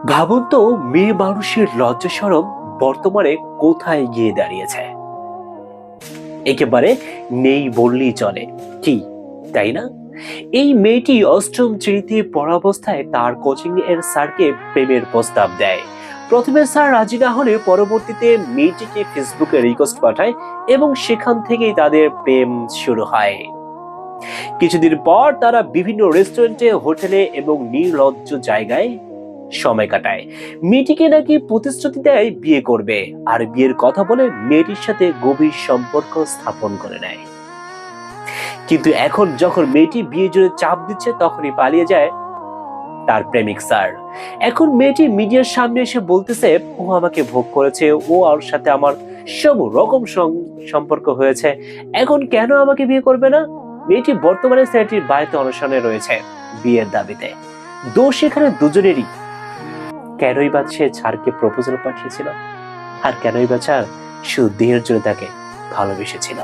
ভাবুন তো, মেয়ে মানুষের লজ্জা শরম বর্তমানে কোথায় গিয়ে দাঁড়িয়েছে। একেবারে নেই বললেই চলে, কি তাই না? এই মেয়েটি অষ্টম শ্রেণীতে পড়া অবস্থায় তার কোচিং এর স্যারকে প্রেমের প্রস্তাব দেয়। প্রথমে স্যার রাজি না হলে পরবর্তীতে মেয়েটিকে ফেসবুকে রিকোয়েস্ট পাঠায় এবং সেখান থেকেই তাদের প্রেম শুরু হয়। কিছুদিন পর তারা বিভিন্ন রেস্টুরেন্টে, হোটেলে এবং নির্লজ্জ জায়গায় সময় কাটায়। মেয়েটিকে নাকি প্রতিশ্রুতি দেয় বিয়ে করবে, আর বিয়ের কথা বলে মেয়েটির সাথে গভীর সম্পর্ক স্থাপন করে নেয়। কিন্তু এখন যখন মেয়েটি বিয়ের জন্য চাপ দিচ্ছে, তখনই পালিয়ে যায় তার প্রেমিক স্যার। এখন মেয়েটি মিডিয়ার সামনে এসে বলতেছে ও আমাকে ভোগ করেছে, ও ওর সাথে আমার সব রকম সম্পর্ক হয়েছে, এখন কেন আমাকে বিয়ে করবে না। মেয়েটি বর্তমানে ছেলেটির বাড়িতে অনশনে রয়েছে বিয়ের দাবিতে। দোষ এখানে দুজনেরই। কেনই বা সে ছাড়কে প্রপোজাল পাঠিয়েছিল, আর কেনই বা ছাড় শুধু দেহের জন্য তাকে ভালোবেসেছিল।